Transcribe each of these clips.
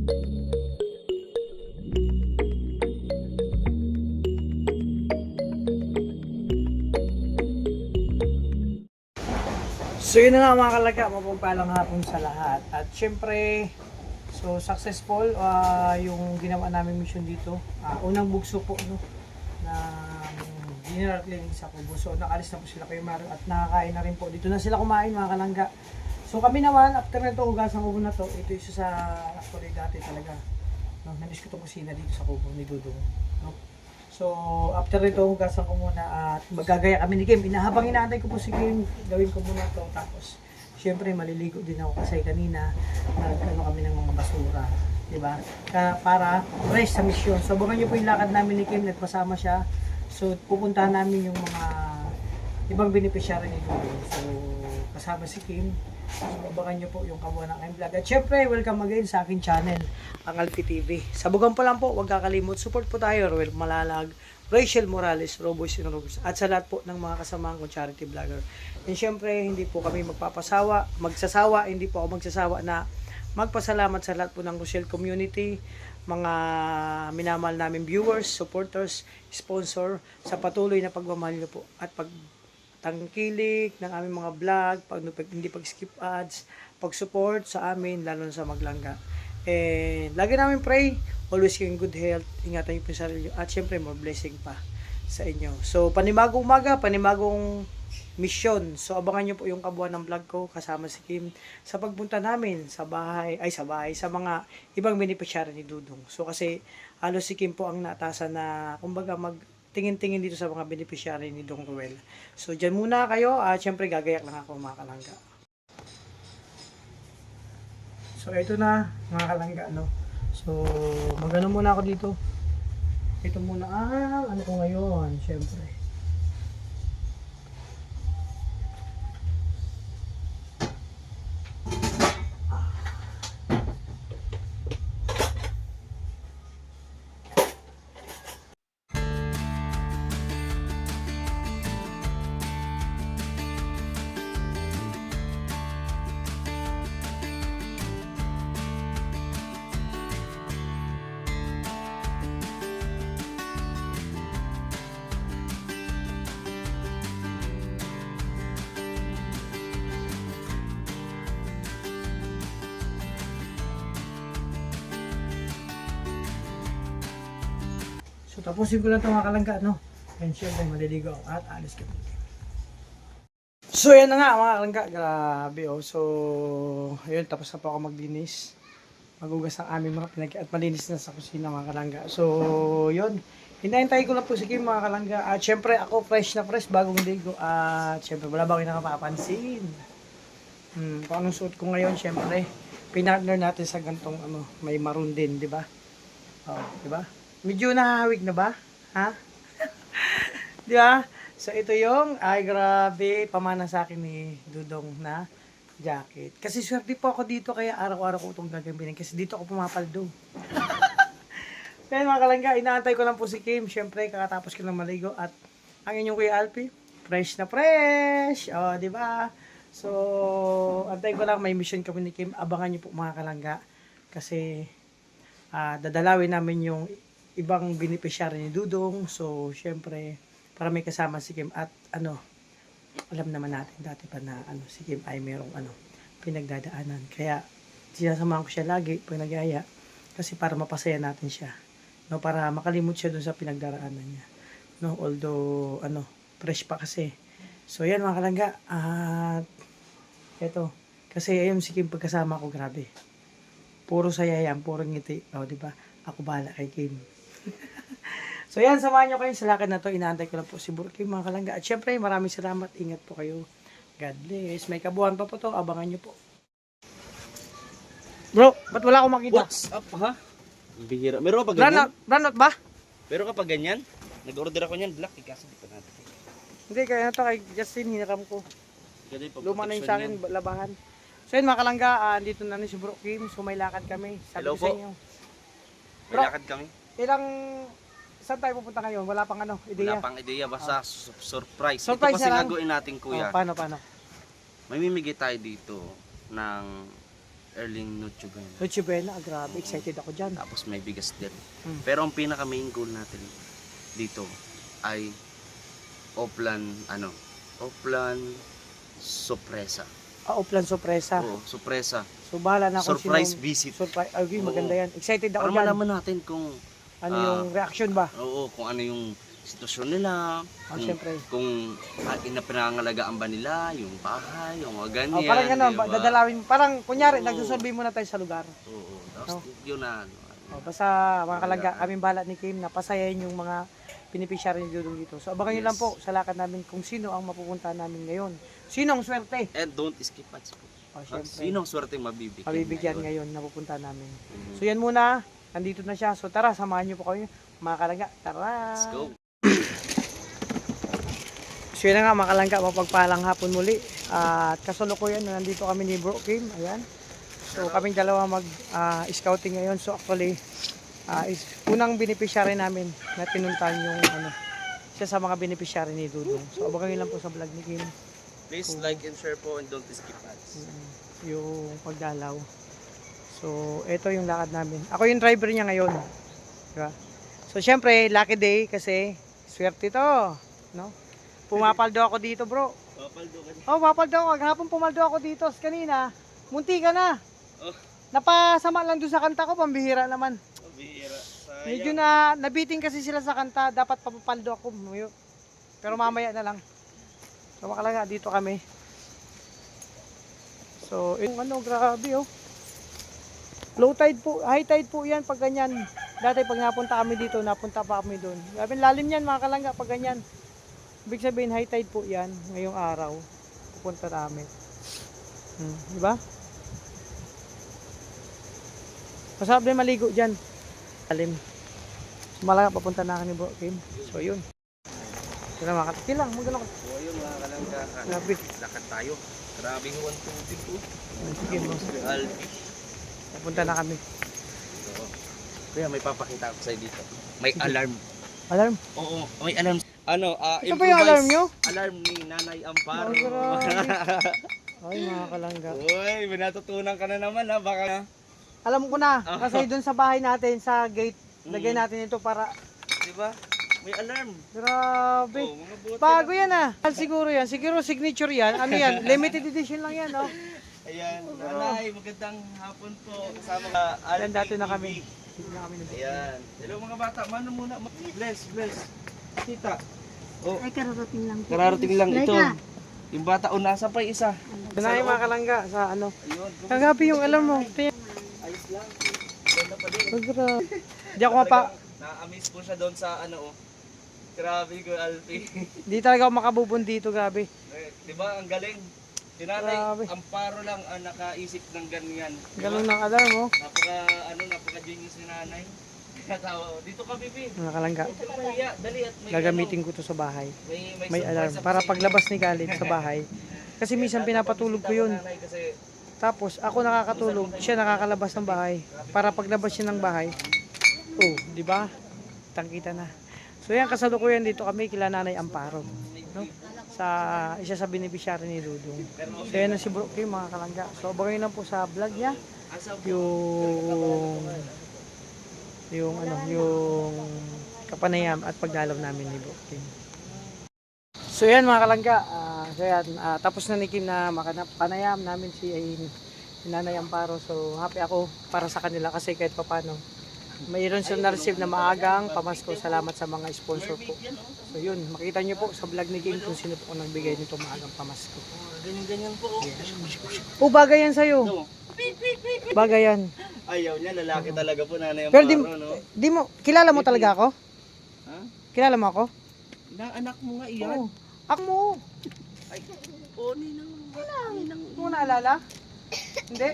So yun na nga mga kalaga, mapagpalang hapon sa lahat. At syempre, so successful yung ginawa namin mission dito. Unang bugso po no, na general cleaning sa Kubo. So nakalis na po sila kay Mario at nakakain na rin po. Dito na sila kumain mga kalangga. So kami naman, after nito hugasan Kubo na to, ito isa sa actually dati talaga. No, namiss ko itong kusina dito sa Kubo ni Dudong. No? So, after ito, hugasan ko muna at magagaya kami ni Kim. Habang inaantay ko po si Kim, gawin ko muna ito. Tapos, syempre, maliligo din ako kasi kanina, nag-ano kami ng mga basura. Diba? Para fresh sa mission. So, abangan nyo po yung lakad namin ni Kim, nagpasama siya. So, pupuntahan namin yung mga ibang beneficiary ni Dudong. So, kasama si Kim. So, abangan nyo po yung kabuuan ng vlog. At syempre, welcome again sa aking channel, ang Alfie TV. Sabugan po lang po, huwag kakalimot. Support po tayo, Roel Malalag, Rachel Morales, Roboy Sinurubos, at sa lahat po ng mga kasamahan kong charity vlogger. And syempre, hindi po kami magsasawa, hindi po ako magsasawa na magpasalamat sa lahat po ng Rochelle community, mga minamahal namin viewers, supporters, sponsor, sa patuloy na pagmamahal niyo po at tangkilik ng aming mga vlog, hindi pag-skip ads, pag-support sa amin, lalo na sa Maglangga. And lagi namin pray, always in good health, ingatan niyo po yung sarili, at syempre more blessing pa sa inyo. So, panibagong umaga, panibagong mission. So, abangan niyo po yung kabuuan ng vlog ko, kasama si Kim, sa pagpunta namin sa mga ibang beneficiary ni Dudong. So, kasi halos si Kim po ang naatasan na, kumbaga, tingin-tingin dito sa mga beneficiary ni Dong Roel. So, dyan muna kayo. Siyempre, gagayak lang ako mga kalangga. So, ito na mga kalangga, no? So, magano muna ako dito. Ito muna ano ko ngayon, siyempre. So, tapusin ko lang ito mga kalangga, no? And syempre, maliligo ako at alis ka dito. So, yan na nga mga kalangga. Grabe, oh. So, ayun, tapos na po ako maglinis. Magugas ang aming mga pinag at malinis na sa kusina mga kalangga. So, yun. Hinahintay ko lang po si Kim mga kalangga. At syempre, ako fresh na fresh, bagong ligo. At syempre, wala ba kayo nakapapansin? Kung anong suot ko ngayon, syempre, pinartner natin sa gantong, may maroon din, di ba? Oh, di ba? Medyo nahahawig na ba? Ha? Di ba? So, ito yung, grabe, pamana sa akin ni Dudong na jacket. Kasi swerte po ako dito, kaya araw-araw ko itong gagamitin. Kasi dito ako pumapaldo. Kaya mga kalangga, inaantay ko lang po si Kim. Siyempre, kakatapos ko lang maligo. At ang inyong Kuya Alfie, fresh na fresh. O, di ba? So, antay ko lang, may mission kami ni Kim. Abangan niyo po mga kalangga. Kasi, dadalawin namin yung ibang beneficiary ni Dudong. So, syempre, para may kasama si Kim at alam naman natin dati pa na si Kim ay merong pinagdadaanan. Kaya, sinasamahan ko siya lagi pag nagyaya kasi para mapasaya natin siya. No, para makalimot siya dun sa pinagdaraanan niya. No, although, fresh pa kasi. So, yan mga kalangga. At, eto. Kasi, ayun si Kim pagkasama ko, grabe. Puro saya yan, puro ngiti. O, diba? Ako bahala kay Kim. So yan, samahan nyo kayo sa lakad na to. Inaantay ko lang po si Burkim mga kalangga. At syempre, maraming salamat. Ingat po kayo. God bless. May kabuuan pa po to. Abangan nyo po. Bro, ba't wala akong makita? What's up, ha? Bihira. Meron ka pa ganyan? Brandot ba? Meron ka pa ganyan? Nag-order ako niyan, black. Kaso di pa natin. Hindi, kaya na to kay Justin. Hiniram ko. Luma na yung sa akin, labahan. So yun mga kalangga, dito na si Bro Kim. So may lakad kami. Sabi Hello ko sa po. inyo. May lakad kami. Saan tayo pupunta ngayon? Wala pang ideya? Wala pang ideya, basta surprise. Surprise Ito kasi na lang. gagawin natin, kuya. Paano? May mimigay tayo dito ng Erling Noche Buena. Noche Buena, grabe, excited ako dyan. Tapos may bigas din. Mm. Pero ang pinaka main goal natin dito ay Oplan sorpresa. Oplan sorpresa. Oo, sorpresa. So bahala na kung Surprise sino. visit. Surprise. Ay, Oo. maganda yan. Excited ako Para dyan. malaman natin kung Ano yung reaction ba? kung ano yung sitwasyon nila, Siyempre. kung pinangalagaan ba nila, yung bahay, yung mga ganyan. Parang gano'n, diba? dadalawin. Parang kunyari, Oo. nagsusurvey muna tayo sa lugar. Oo, tapos yun na. Basta mga kalangga, kaming balat ni Kim na pasayahin yung mga beneficiary ni Dudong dito. So abangan nyo lang po sa lakad namin kung sino ang mapupunta namin ngayon. Sino ang swerte? And don't skip ads po. Syempre, Sino ang swerte mabibigyan? mabibigyan ngayon na pupunta namin. So yan muna, nandito na siya. So tara, samahan nyo po kayo. Mga kalangga, tara! Let's go. So yun na nga mga kalangga, mapagpalang hapon muli. At kasalukuyan, nandito kami ni Bro Kim. Ayan. So kaming dalawa mag-scouting ngayon. So actually, unang beneficiary namin na pinuntahan yung siya sa mga beneficiary ni Dudong. So abangan nyo lang po sa vlog ni Kim. Please like and share po and don't skip ads. Yung pagdalaw. So ito yung lakad namin. Ako yung driver niya ngayon. Diba? So syempre, lucky day kasi swerte to. No? Pumapaldo ako dito, bro. Papaldo ka. Papaldo ako. Hapon pumaldo ako dito. Kanina, munti ka na. Oh. Napasama lang doon sa kanta ko, pambihira naman. Pambihira. Medyo nabiting kasi sila sa kanta, dapat papapaldo ako. Pero mamaya na lang. So makalaga, dito kami. So, grabe oh. Low tide po, high tide po yan pag ganyan. Dati pag napunta kami dito, napunta pa kami doon. Grabe, lalim yan mga kalangga pag ganyan. Ibig sabihin, high tide po yan ngayong araw. Pupunta namin. Diba? Masarap din maligo dyan. Lalim. Malaga, papunta na kami Bro Kim. So, yun. Ito na mga kataki lang. Magano ko. So ayun mga kalangga. Grabe. Lakad tayo. Grabing 120 po. Sige mo. Alpi. Papunta na kami. So, kuya, may papakita ko sa'yo dito. May alarm. Alarm? Oo, may alarm. Ito ba yung alarm nyo? Alarm ni Nanay Amparo. Oh, grabe. Ay, mga kalangga. Uy, may natutunan ka na naman ha. Baka Alam ko na, kasi doon sa bahay natin, sa gate, lagay natin ito para, di ba? May alarm. grabe. Oh, mga bote Bago na. yan ah. Siguro yan, siguro signature yan. Ano yan, limited edition lang yan, oh. Ayan, Nanay, magandang hapon po. Kasama ka. Yan, dati na kami. Dito na kami na. Ayan. Hello mga bata, mano muna. Bless. Tita. Oh, Ay, kararating lang po. kararating lang ito. Leka. Yung bata, nasa pa isa. Ito na yung mga kalangga sa ano. Ayun. Kagabi yung alam mo. Ito yan. Ayos lang. Ganda pa din. Oh, grabe. Di ako mapa, Na-amaze po siya doon sa ano oh. Grabe ko, Alfie. di talaga ako makabubon dito, grabe. Di ba, ang galing. Si Nanay, Grabe. Amparo lang ang nakaisip ng ganyan. Di ba? Ganun ng alarm, oh. Napaka-genius ni Nanay. Katawa, dito ka, Bibi. Mga kalangga. Kuya, dali at may Gagamitin ko to sa bahay. May surprise alarm. ako Para sa inyo. paglabas ni Khalid sa bahay. Kasi minsan pinapatulog ko yun. Nanay, kasi Tapos ako nakakatulog, siya nakakalabas ng bahay. Para paglabas siya ng bahay, oh, di ba? Tangkita na. So yan, kasalukuyan dito kami kila Nanay Amparo. No? Sa isa sa beneficiary ni Dudong. So yan na si Bro Kim, mga kalangga. So abangan lang po sa vlog niya yung kapanayam at pagdalaw namin ni Bro Kim. So yan mga kalangga, tapos na ni Kim na panayam namin si Nanay Amparo. So happy ako para sa kanila kasi kahit papano mayroon silang na-receive na maagang pamasko. Salamat sa mga sponsor po. So yun, makita nyo po sa vlog ni Kim kung sino po ang nagbigay nito maagang pamasko. ganyan po. Oh, bagay yan sa'yo. Bagay yan. Ayaw niya, lalaki talaga po, Nanay Pero Amparo, no? di mo, kilala mo talaga ako? Ha? Kilala mo ako? Anak mo nga iyan. Oo. Ako mo. Ay, ninang. Hindi mo naalala? Hindi?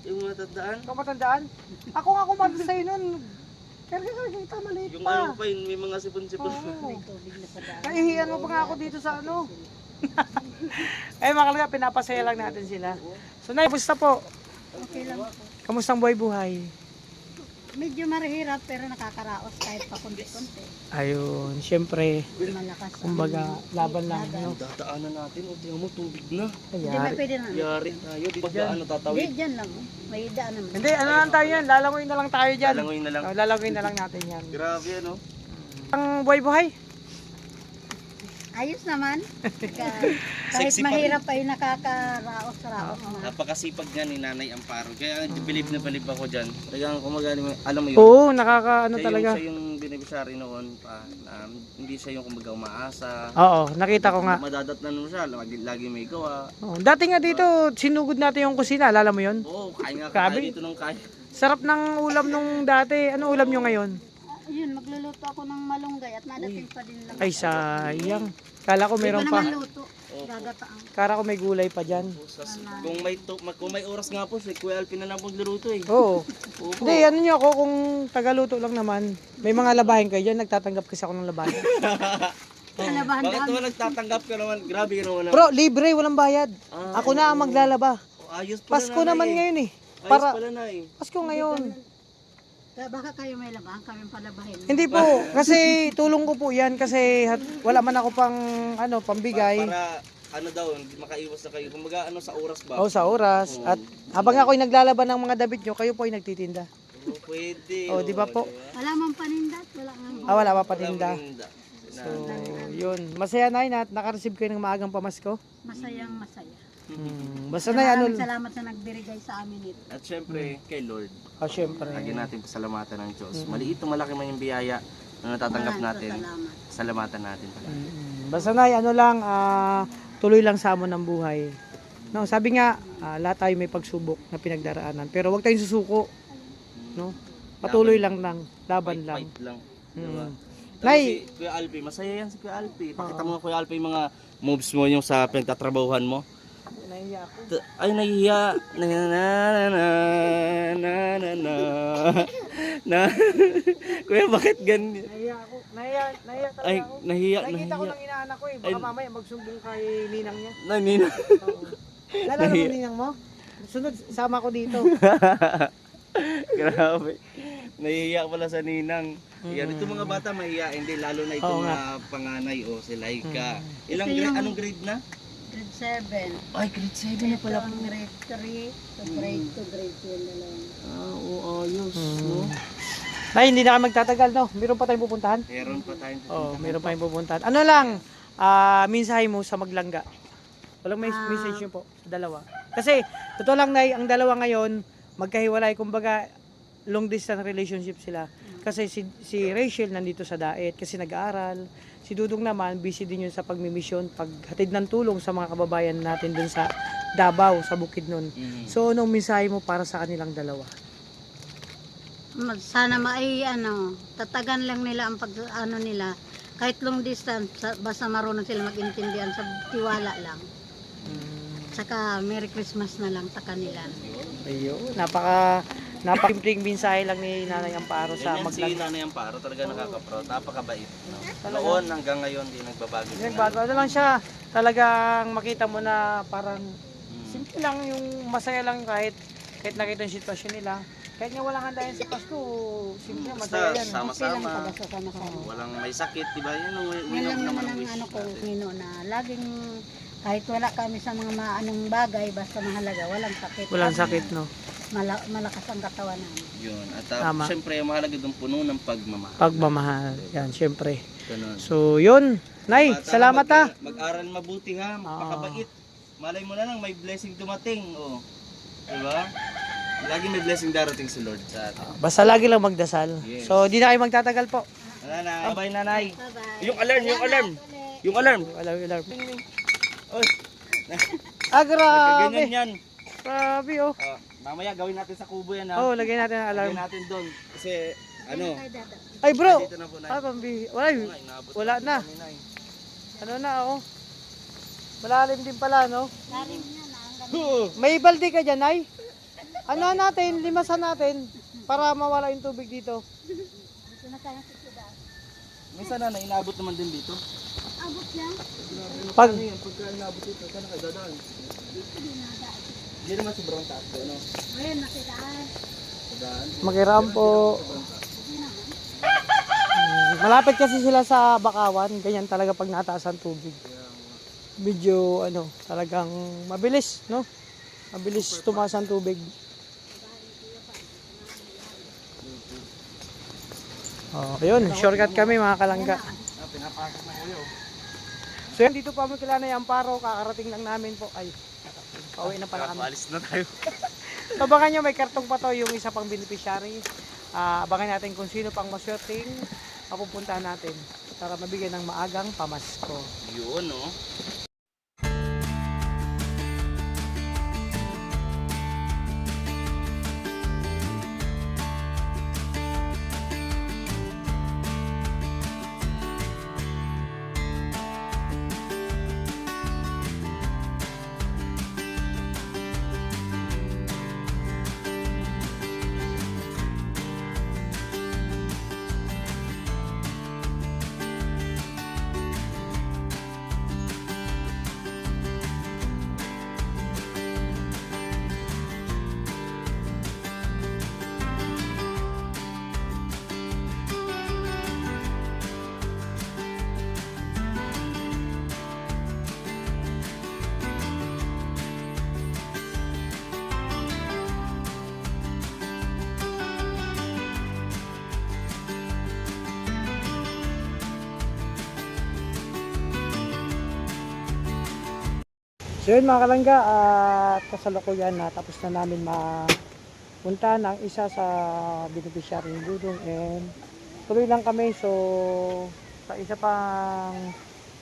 Yung matandaan. Ikaw matandaan? Ako nga kumanda sa'yo nun. Pero kita maliit Yung pa. ano pa yun, may mga sipon-sipon. Oo. Naihiyan mo pa nga ako dito sa ano. Ay mga kalangga, pinapasaya lang natin sila. So Nay, kamusta po? Okay lang po. Kamusta ang buhay-buhay? Medyo mahirap pero nakakaraos kahit pa konti-konti. Ayun, syempre, Malakas. ang kumbaga, laban lang, dagat. no? Dadaanan natin, o tingnan mo, tubig na. Hindi ba Ayari. pwede na? Yari tayo, di ba Diyan. tatawid? Hindi, dyan lang. May daan naman. Hindi, ano lang tayo yan, lalangoy na lang tayo dyan. Lalangoy na lang. Oh, lalangoy na lang natin yan. Grabe, ano? Ang buhay-buhay. Ayos naman. Kahit Sexy pa mahirap ay nakakaraos-raos na. Napakasipag nga ni Nanay Amparo. Kaya believe na believe ako dyan. Talagang kumagani mo, alam mo yun. Oo, nakaka ano siya talaga. Siya yung beneficiary noon pa. Hindi siya yung kumbaga umaasa. Oo, nakita ko nga. Madadatnan mo siya, lagi may gawa. Oo, dati nga dito, sinugod natin yung kusina, alala mo yun? Oo, kaya nga Grabe. kaya dito nung kaya. Sarap ng ulam nung dati. Ano ulam nyo ngayon? Ayun, magluluto ako ng malunggay at nadating pa din lang. Ay, sayang. Kala ko meron Hindi pa. pa naman luto. Gagataang. Kala ko may gulay pa dyan. Kung may oras nga po, si Kuya Alpin na lang magluluto eh. Oo. Opo. Hindi, ano nyo ako kung tagaluto lang naman. May mga labahin kayo dyan, nagtatanggap kasi ako ng labahin. Kalabahan Bakit dami. naman nagtatanggap ka naman? Grabe ka naman. Bro, libre, walang bayad. Ako na ang maglalaba. Ayos pala Pasko naman ngayon eh. Ayos Para, pala na eh. Pasko ngayon. Baka kayo may labahan, kami palabahin. Hindi po, kasi tulong ko po yan kasi wala man ako pang ano, pambigay. Para ano daw, hindi makaiwas na kayo. Kumbaga ano sa oras ba? O sa oras. At habang ako'y naglalaban ng mga damit nyo, kayo po ay nagtitinda. Oo, pwede. O, di ba po? Wala mang panindat, wala nga. Wala pa patinda. Paninda. So, yun. Masaya na yun at nakareceive kayo ng maagang pamasko. Masayang masaya. Basta na ano. Maraming salamat sa nagbirigay sa amin ito. At syempre, kay Lord, Oh, syempre. lagi natin pasalamatan ng Diyos. Maliit o malaki man yung biyaya na natatanggap natin, Salamat. salamatan natin pala. Basta na ano lang, tuloy lang sa amon ng buhay. No, sabi nga, lahat tayo may pagsubok na pinagdaraanan. Pero huwag tayong susuko. No? Patuloy lang, laban lang. Fight lang. Diba? Nay, Si Kuya Alpi, masaya yan si Kuya Alpi. Pakita mo nga Kuya Alpi yung mga moves mo yung sa pinagtatrabahuhan mo. nahiya ako. Ay, nahihiya. Na na na na na na na na. Kuya, bakit ganyan? Nahiya ako. Nahiya talaga Ay, ako. nahiya, Nakikita ko nahiya. ng inaanak ko eh. Baka mamaya magsumbong kay ninang niya. Nanina. Oo. Lala mo ninang mo? Sunod, sama ko dito. Grabe. Nahihiya pala sa ninang. Yan, ito mga bata mahihiya. Hindi, lalo na itong Oo nga. panganay o si Laika. Ilang Ito grade, yung- anong grade na? Grade 7. Ay, grade 7 Ito na pala po. ang grade 3. So grade 2, grade 2 na lang. Oo, ayos. No? Nay, hindi na kayo magtatagal, no? Meron pa tayong pupuntahan? Meron pa tayong Oo, meron pa tayong pupuntahan. Ano lang, mensahe mo sa maglangga. Walang message nyo po, sa dalawa. Kasi, totoo lang, Nay, ang dalawa ngayon, magkahiwalay, kumbaga, long distance relationship sila. Kasi si Rachel nandito sa Daet kasi nag-aaral. Si Dudong naman, busy din yun sa pagmimisyon, paghatid ng tulong sa mga kababayan natin dun sa Davao, sa Bukidnon. So, anong mensahe mo para sa kanilang dalawa? Sana tatagan lang nila ang nila. Kahit long distance, basta marunong sila mag-intindihan sa tiwala lang. Saka Merry Christmas na lang sa kanila. Ayun, napaka-simpleng mensahe lang ni Nanay Amparo sa Ganyan si maglangga. Nanay Amparo, talaga nakaka-proud, napakabait. No? Noon hanggang ngayon, di nagbabago. si Nagbago, ano lang siya, talagang makita mo na parang simple lang yung masaya lang kahit nakita yung sitwasyon nila. Kahit nga walang handayan sa Pasko, simple, masaya yan. Okay lang Sama-sama, pag sama-sama. walang may sakit, di ba? Yan ang Yan winong lang naman naman ang ang wish ko, natin. Nino, na laging kahit wala kami sa mga maanong bagay, basta mahalaga, walang sakit. Walang sakit, no? Malakas ang katawan namin. Yun. At Tama. siyempre, mahalaga doon puno ng pagmamahal. Pagmamahal, yan, syempre. Ganun. So, yun. Nay, Bata, salamat ha. Mag-aral mabuti ha, makabait. Malay mo na lang, may blessing dumating. Oh. Diba? Lagi may blessing darating sa Lord sa atin. Basta lagi lang magdasal. Yes. So, di na kayo magtatagal po. Nanay, bye nanay. Bye-bye. Yung alarm, yung alarm. Yung alarm. Alarm. Oy, Grabe. ganyan yan. Grabe, oh. Oh, mamaya gawin natin sa kubo yan ha. Oh, lagyan natin ang alarm. Lagyan natin doon. Kasi, ano, Ay, bro. dito na po na. Wala, Inaabot wala na. kami, Nay. Ano na, oh. Malalim din pala, no? Lalim niya na ang Huh. May balde ka dyan, ay? Ano natin, limasan natin para mawala yung tubig dito. Dito na tayo sa siyudad. Minsan na, inaabot naman din dito. Abot yan. Pag, Ano yan, pagka inaabot dito, saan kayo dadaan? Hindi naman sobrang taas ko, ano? Ayun, nakidaan. Makirampo. Malapit kasi sila sa Bakawan, ganyan talaga pag nataas ang tubig. Medyo talagang mabilis, no? Mabilis tumaas ang tubig. Oh, ayun, shortcut kami mga kalangga. So yan, dito pa mo kila na Amparo, kakarating lang namin po. Ay, pauwi na pala kami. Alis na tayo. Abangan nyo, may kartong pa to, yung isa pang beneficiary. Abangan natin kung sino pang maswerteng mapupuntahan natin para mabigyan ng maagang pamasko. Yun, no? So yun mga kalangga, at kasalukuyan na tapos na namin mapunta ng isa sa beneficiary ni Dudong, and tuloy lang kami. So sa isa pang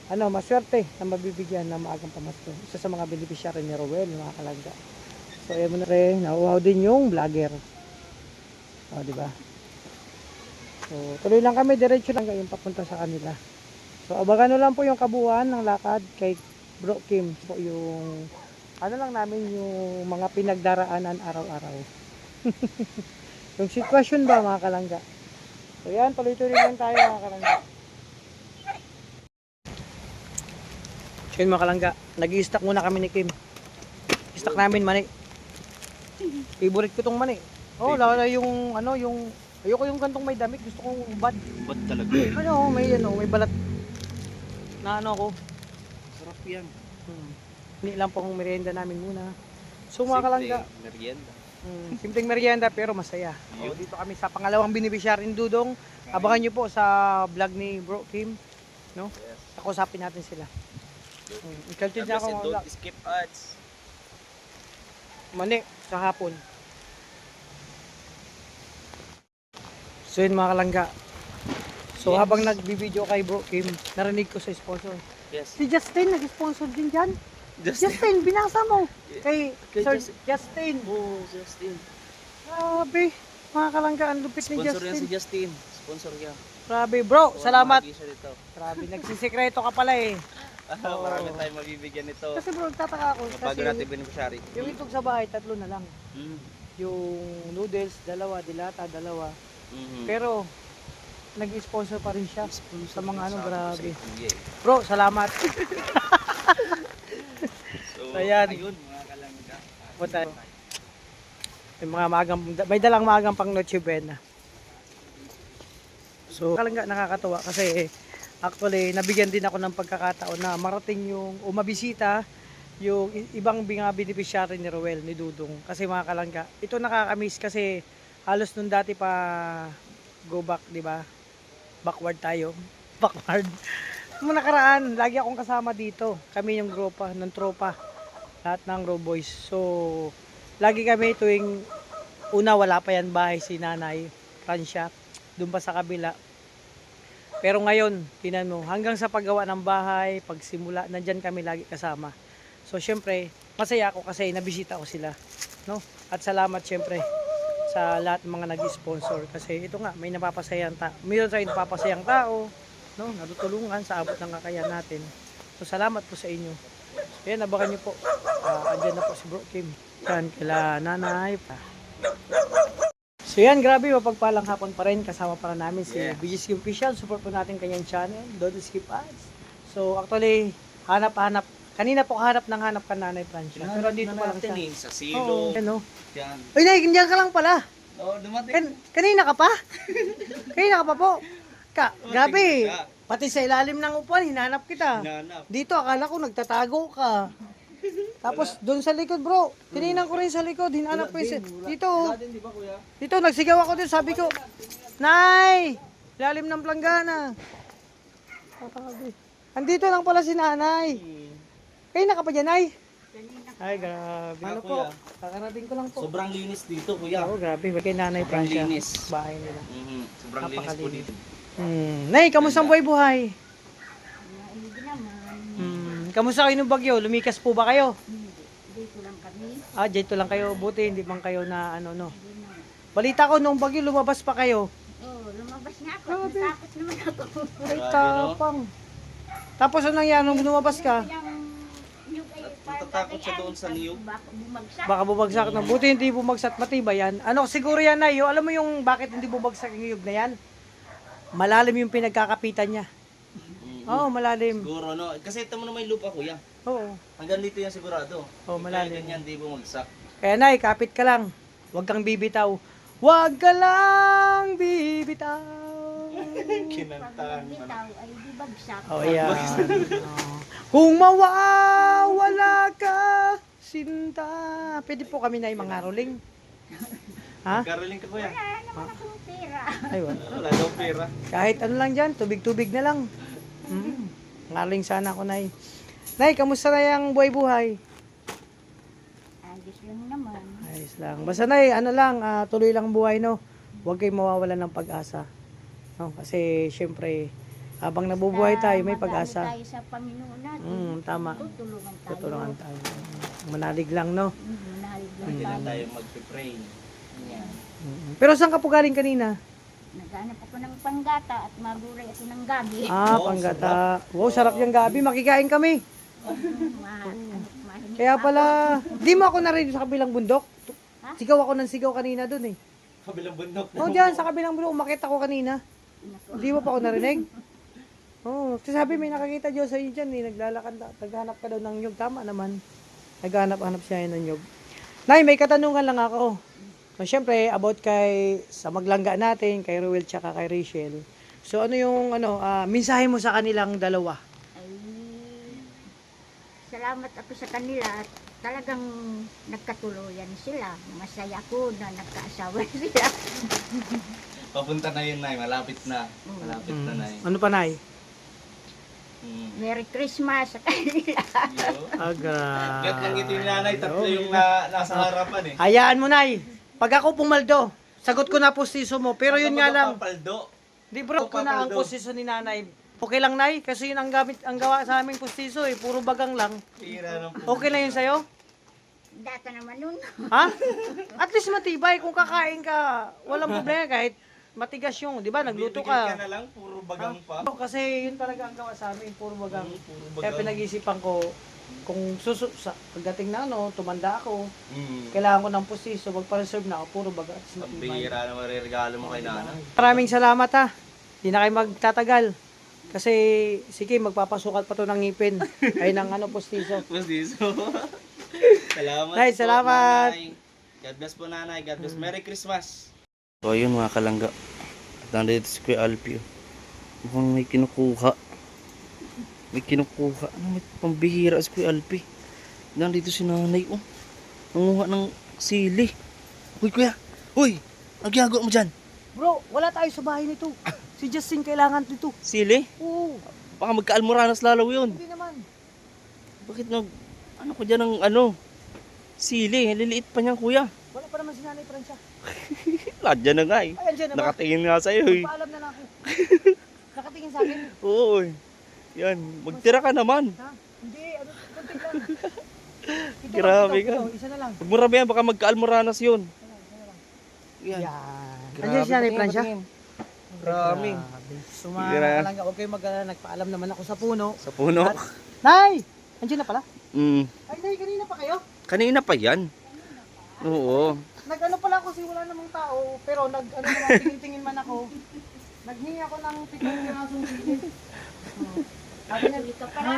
maswerte na mabibigyan ng maagang pamasko, isa sa mga beneficiary ni Rowel mga kalangga. So ayun mo na rin, nauuhaw din yung vlogger. O diba? So tuloy lang kami, diretso lang yung papunta sa kanila. So abangan nyo lang po yung kabuuan ng lakad kay Bro Kim po, yung lang namin yung mga pinagdaraanan araw-araw. Yung sitwasyon ba mga kalangga. So yan, tuloy-tuloy lang tayo mga kalangga. So yun mga kalangga, nag-i-stack muna kami ni Kim. I-stack namin mani. Favorite ko tong mani. Oh, lalo yung yung ayoko yung gantong may damit, gusto kong ubad. Ba't talaga? May balat na ko. Sarap yan. Hindi lang pong merienda namin muna. So mga kalangga, Merienda. simpleng merienda pero masaya. O, dito kami sa pangalawang beneficiary ni Dudong. Abangan nyo po sa vlog ni Bro Kim, no? Yes. Kakusapin natin sila. Ikaltin na ako mga vlog. Don't skip ads. Mani, sa hapon. So yun mga kalangga. So Yes. habang nagbibideo kay Bro Kim, narinig ko sa sponsor. Yes. Si Justin, nag-sponsor din dyan. Justin, binasa mo. Kay Kay Sir Justin. Oh, Justin. Grabe. Mga kalangga, ang lupit ni Sponsor yan Justin. si Justin. Sponsor yan. Grabe bro, salamat. Mahagi siya dito. Grabe, nagsisikreto ka pala eh. Oo. Marami tayong mabibigyan nito. Kasi bro, nagtataka ako. Bago Kasi natin beneficiary. yung itog sa bahay, 3 na lang. Mm. Yung noodles, 2, dilata, 2. Mhm. Pero, nag-sponsor pa rin siya. Sa mga grabe. Yeah. Bro, salamat. So, Ayan. ayun mga kalangga. Punta. May dalang maagang pang Noche Buena. So, kalangga nakakatuwa kasi actually nabigyan din ako ng pagkakataon na marating yung mabisita yung ibang mga beneficiary ni Rowel, ni Dudong. Kasi mga kalangga, ito nakakamiss kasi halos nung dati pa go back, di ba? Backward tayo. Backward. Nung nakaraan, lagi akong kasama dito. Kami yung grupa, ng tropa. Lahat ng Raw Boys. So, lagi kami tuwing una wala pa yan bahay si Nanay Francia. Doon pa sa kabila. Pero ngayon, tinan mo, hanggang sa paggawa ng bahay, pagsimula, nandyan kami lagi kasama. So, syempre, masaya ako kasi nabisita ko sila. No? At salamat syempre sa lahat ng mga nag-sponsor. Kasi ito nga, may mayroon tayong napapasayang tao, no? Natutulungan sa abot ng kakayahan natin. So, salamat po sa inyo. So, yan, abangan nyo po. Andyan na po si Bro Kim. Yan, kila Nanay pa. So yan, grabe, mapagpalang hapon pa rin. Kasama para namin si Yeah. BGSK Official. Support po natin kanyang channel. Don't skip ads. So actually, hanap-hanap. Kanina po hanap ka Nanay Francia. Pero dito pa lang siya. Sa Oo, silong. yan o. Yan. Ay, Nay, nandiyan ka lang pala. Oo, dumating. Kanina ka pa? Kanina ka pa po? Grabe. ka. Pati sa ilalim ng upuan, hinanap kita. Hinanap. Dito, akala ko nagtatago ka. Tapos, doon sa likod, bro. Tininan ko rin sa likod. Hinanap ko yung... Dito, oh. Wala din, di ba kuya? Dito, nagsigaw ako din. Sabi ko, Nay! Ilalim ng planggana. Grabe. Andito lang pala si nanay. Kanina ka pa dyan, Nay? Ay, grabe. Ano po? kuya. Kakarating ko lang po. Sobrang linis dito, kuya. Oo, grabe. Kay Nanay Sobrang Francia. linis. Bahay nila. Sobrang linis po Napakalinis. dito. Nay, kamusta ang buhay-buhay? Hindi naman. Kamusta kayo ng bagyo? Lumikas po ba kayo? Dito lang kami. Dito lang kayo. Buti, hindi man kayo na no. Balita ko, nung bagyo, lumabas pa kayo. Lumabas nga ako. Natakot naman ako. Ay, Grabe, no? tapang. Tapos, anong nangyari nung lumabas ka? Natatakot siya doon sa niyog. Baka bumagsak na. Buti hindi bumagsak. Matibay yan. Ano, siguro yan, Nay. Alam mo yung bakit hindi bumagsak yung niyog na yan? Malalim yung pinagkakapitan niya. Oo, malalim. Siguro, no? Kasi ito mo na may lupa, kuya. Oo. Hanggang dito yan sigurado. Oo, malalim. Kaya ganyan, di bumagsak. Kaya Nay, kapit ka lang. Huwag kang bibitaw. Huwag ka lang bibitaw. Kinantahan mo na. Ay di bagsak. Oh, yeah. Kung mawawala ka, sinta. Pwede po kami na yung mga rolling. Ha? Karoling ka, kuya. Wala naman akong pera. Ay, wala. Wala daw pera. Kahit ano lang dyan, tubig-tubig na lang. Ngaling sana ako, Nay. Nay, kamusta na yung buhay-buhay? Ayos lang naman. Ayos lang. Basta, Nay, ano lang, tuloy lang ang buhay, no? Huwag kayong mawawalan ng pag-asa. No? Kasi, syempre, habang nabubuhay tayo, may pag-asa. Tayo sa Panginoon natin. Tama. Tutulungan tayo. Tutulungan tayo. Manalig lang, no? Manalig lang Hindi lang tayo. tayo mag-pray. Yan. Pero saan ka po galing kanina? Naghanap ako ng panggata at maguray ako ng gabi. Panggata. Wow, sarap yung gabi. Makikain kami. Kaya pala, di mo ako narinig sa kabilang bundok. Sigaw ako ng sigaw kanina dun eh. Kabilang bundok. Diyan, sa kabilang bundok, umakit ako kanina. Di mo pa ako narinig. Kasi sabi may nakakita Diyos sa'yo dyan eh. Naghanap ka daw ng nyug. Tama naman. Naghanap siya ng nyug. Nay, may katanungan lang ako. Siyempre, about sa maglangga natin, kay Ruel tsaka kay Rachel. So, ano yung mensahe mo sa kanilang dalawa? Ay, salamat ako sa kanila at talagang nagkatuluyan sila. Masaya ko na nagkaasawa sila. Papunta na yun, Nay. Malapit na. Malapit na, Nay. Ano pa, Nay? Merry Christmas sa kanila. Grabe. Gat lang ito yung nanay. Tatlo yung nasa harapan eh. Hayaan mo, Nay. Pag ako pumaldo, sagot ko na postiso mo. Pero yun nga lang, Papaldo. di bro ko na ang postiso ni Nanay. Okay lang, Nay? Kasi yun ang gawa sa aming postiso eh. Puro bagang lang. Tira ng Okay lang yun sa'yo? Data naman nun. Ha? At least matibay. Kung kakain ka, walang problema kahit matigas yung, di ba? Nagluto Bibigyan ka ka. na lang, puro bagang pa. Kasi yun talaga ang gawa sa amin, puro bagang. Puro Kaya bagang. pinag-isipan ko, kung pagdating na tumanda ako, Mm. kailangan ko ng postiso, magpa-reserve na ako, puro baga. At least Ang matibay. bihira na mariregalo mo kay nana. Maraming salamat ha. Hindi na kayo magtatagal. Kasi, sige, magpapasukat pa to ng ngipin. Ay, ng postiso. Postiso. Salamat Nay, po, salamat. Nanay. God bless po, Nanay. God bless. Merry Christmas. So, ayun mga kalangga. Nandito si Kuya Alpio. Mukhang may kinukuha. May kinukuha. May pambihira si Kuya Alpi. Nandito si Nanay. Oh. Nanguha ng sili. Uy, Kuya. Uy! Ang ginagawa mo dyan? Bro, wala tayo sa bahay nito. Si Justin kailangan nito. Sili? Oo, Baka magka-almoranas lalaw yun. hindi naman. Bakit ano ko dyan ng sili? Liliit pa niyan, Kuya. Wala pa naman si Nanay Francia. Ladyan na nga eh. Ay, andyan na ba? Nakatingin nga sa'yo eh. Paalam na lang ako. Nakatingin sa akin. Oo eh. Yan, magtira ka naman. Ha? Hindi, konti lang. Ito Grabe lang, ka. ito, isa na lang. Huwag mo rami yan, baka magka-almoranas yun. Yan. Yan. Grabe, Andyan si Nanay patingin, Francia. patingin. Grabe. Sumama lang. Huwag kayo nagpaalam naman ako sa puno. Sa puno. Nay! Andyan na pala. Ay, Nay, kanina pa kayo? Kanina pa yan. Oo. Nag-ano pala ako kasi wala namang tao. Pero naman, tingin-tingin man ako. Naghingi ako ng 50 pirasong sili. Sabi niya,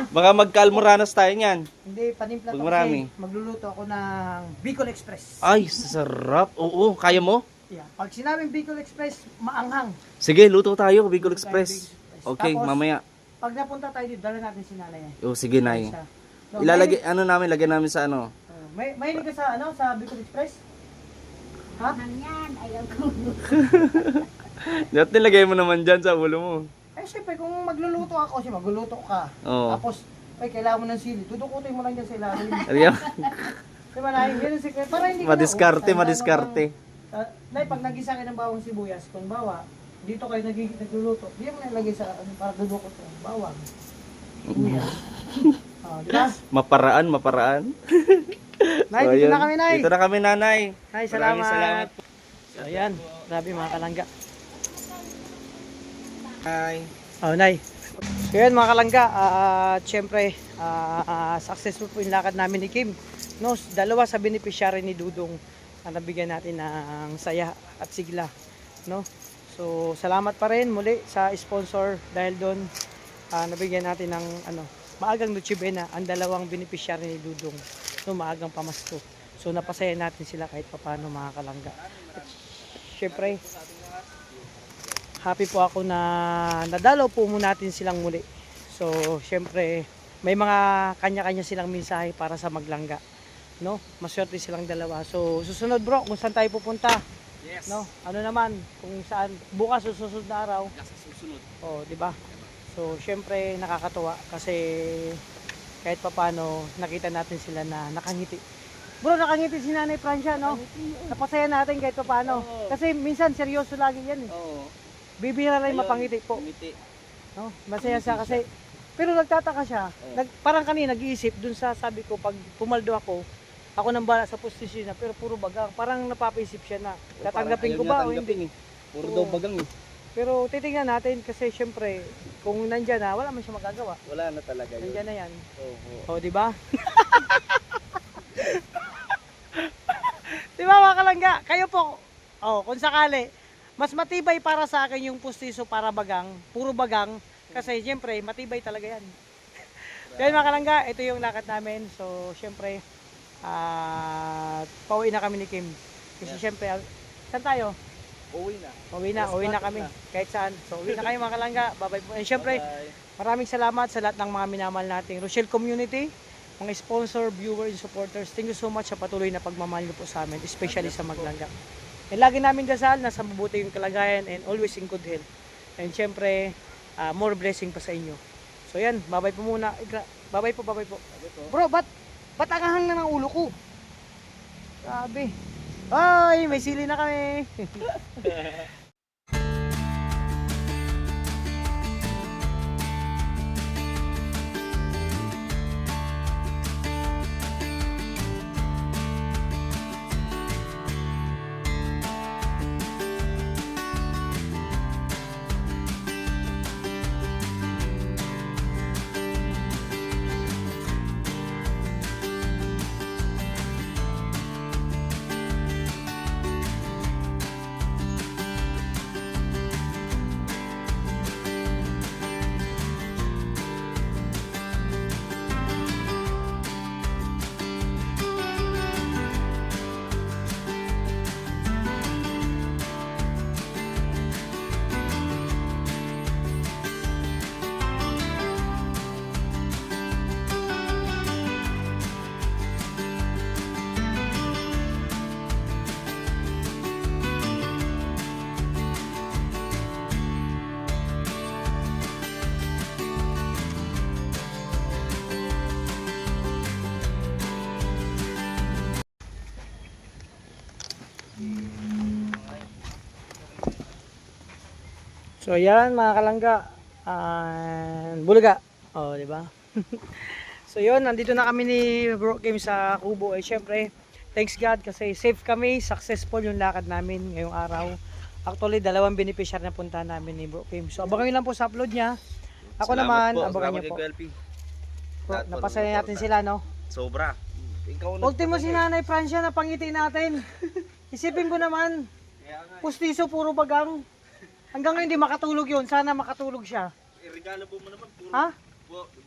Baka magka-almoranas tayo niyan. hindi, panimpla Pag to marami. kasi magluluto ako ng Bicol Express. Ay, sarap. Oo, kaya mo? Yeah. Pag sinabing Bicol Express, maanghang. Sige, luto tayo, Bicol Express. Express. Okay, Tapos, mamaya. Pag napunta tayo dito, dala natin si nanay. Oh, sige, Nay. Siya. No, Ilalagay, ano namin, lagyan namin sa ano. Mahilig ka sa ano, sa Bicol Express? Ha? Yan, ayaw ko. Dapat nilagay mo naman dyan sa ulo mo. Eh, syempre, kung magluluto ako, siya magluluto ka. Oo. Tapos, may kailangan mo ng sili. Tudukutin mo lang dyan sa ilalim. Ariyan. Diba, Nay? Ganun si para hindi ka Madiskarte, na, madiskarte. Nay, pag nagisa kayo ng bawang sibuyas, kung bawa, dito kayo nagluluto, di mo nilagay sa, ano, para dudukot ng bawang. Sibuyas. Diba? Maparaan. Nay, So, dito ayun. na kami, Nay. Dito na kami, Nanay. Nay, salamat. Maraming salamat po. So, ayan. Grabe mga kalangga. Nay. Oh, Nay. So, yan mga kalangga. Siyempre, successful po yung lakad namin ni Kim. No, dalawa sa beneficiary ni Dudong na nabigyan natin ng saya at sigla. No? So, salamat pa rin muli sa sponsor dahil doon nabigyan natin ng maagang Noche Buena ang dalawang beneficiary ni Dudong. No, maagang pamasko. So, napasaya natin sila kahit papano mga kalangga. At syempre, happy po ako na nadalaw po muna natin silang muli. So, syempre, may mga kanya-kanya silang mensahe para sa maglangga. No? Maswerte silang dalawa. So, susunod bro, kung saan tayo pupunta. Yes. No? Ano naman, kung saan, bukas o susunod na araw. Nasa susunod. Oh, di ba? So, syempre, nakakatuwa kasi kahit papano, nakita natin sila na nakangiti. Bro, nakangiti si Nanay Francia, no? Napasaya natin kahit papano. Kasi minsan, seryoso lagi yan eh. Oo. Bibira lang mapangiti po. Umiti. No? Masaya siya kasi pero nagtataka siya. Parang kanina nag-iisip dun sa sabi ko pag pumaldo ako nang bala sa posisyon na pero puro bagang. Parang napapaisip siya na tatanggapin ko ba o hindi. Puro Oo. daw bagang eh. Pero titingnan natin kasi syempre kung nandiyan na wala man siya magagawa. Wala na talaga yun. Nandiyan na yan. Oo. O, di ba? Di ba mga kalangga? Kayo po, kung sakali, mas matibay para sa akin yung pustiso para bagang, puro bagang, kasi siyempre, matibay talaga yan. Kaya mga kalangga, ito yung lakad namin. So, siyempre, pauwi na kami ni Kim. Kasi siyempre, saan tayo? Uwi na. Uwi na kami. Kahit saan. So, uwi na kayo mga kalangga. Bye-bye po. And siyempre, maraming salamat sa lahat ng mga minamahal nating Rochelle community, mga sponsor, viewer, and supporters. Thank you so much sa patuloy na pagmamahal niyo po sa amin, especially sa maglangga. And lagi namin dasal, nasa mabuti yung kalagayan and always in good health. And syempre, more blessing pa sa inyo. So yan, bye-bye po muna. Bye-bye po. Bro, ba't angahang na ng ulo ko? Grabe. Bye! May sili na kami. So yan mga kalangga, bulaga. Oh, di ba? So yun, nandito na kami ni Bro Kim sa Kubo. Syempre, thanks God kasi safe kami, successful yung lakad namin ngayong araw. Actually, dalawang beneficiary na punta namin ni Bro Kim. So abangan nyo lang po sa upload niya. Ako naman, abangan nyo po. Bro, napasaya natin sila, no? Sobra. Ikaw Ultimo si Nanay Francia na pangiti natin. Isipin ko naman, pustiso puro bagang. Hanggang ngayon hindi makatulog yun. Sana makatulog siya. Regalo po mo naman. Ha?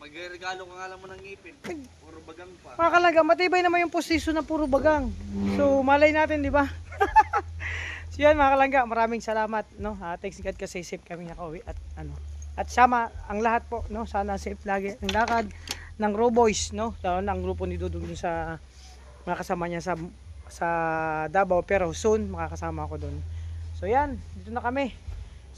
Magregalo ka nga lang mo ng ngipin. Puro bagang pa. Makakalaga, matibay naman yung pustiso na puro bagang. So, malay natin, di ba? So yan mga kalangga, maraming salamat, no. Thanks God kasi safe kami nakauwi at ano. At sama ang lahat po, no. Sana safe lagi ang lakad ng Raw Boys, no. Dahil ang grupo ni Dudong dun sa mga kasama niya sa Davao, pero soon makakasama ako doon. So yan, dito na kami.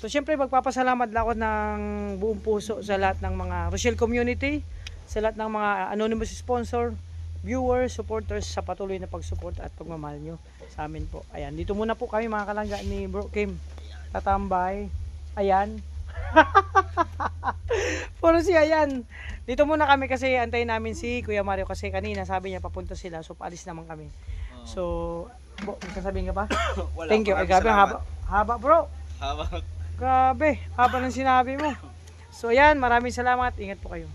So syempre magpapasalamat lang ako ng buong puso sa lahat ng mga Rochelle community, sa lahat ng mga anonymous sponsor, viewers, supporters sa patuloy na pagsuporta at pagmamahal nyo sa amin po. Ayan, dito muna po kami mga kalangga ni Bro Kim. Tatambay. Ayan. Puro siya yan. Dito muna kami kasi antayin namin si Kuya Mario kasi kanina sabi niya papunta sila so paalis naman kami. So, may sasabihin ka pa? Wala, Thank you. Ay, grabe, haba bro. Haba. Grabe, haba ng sinabi mo. So yan, maraming salamat. Ingat po kayo.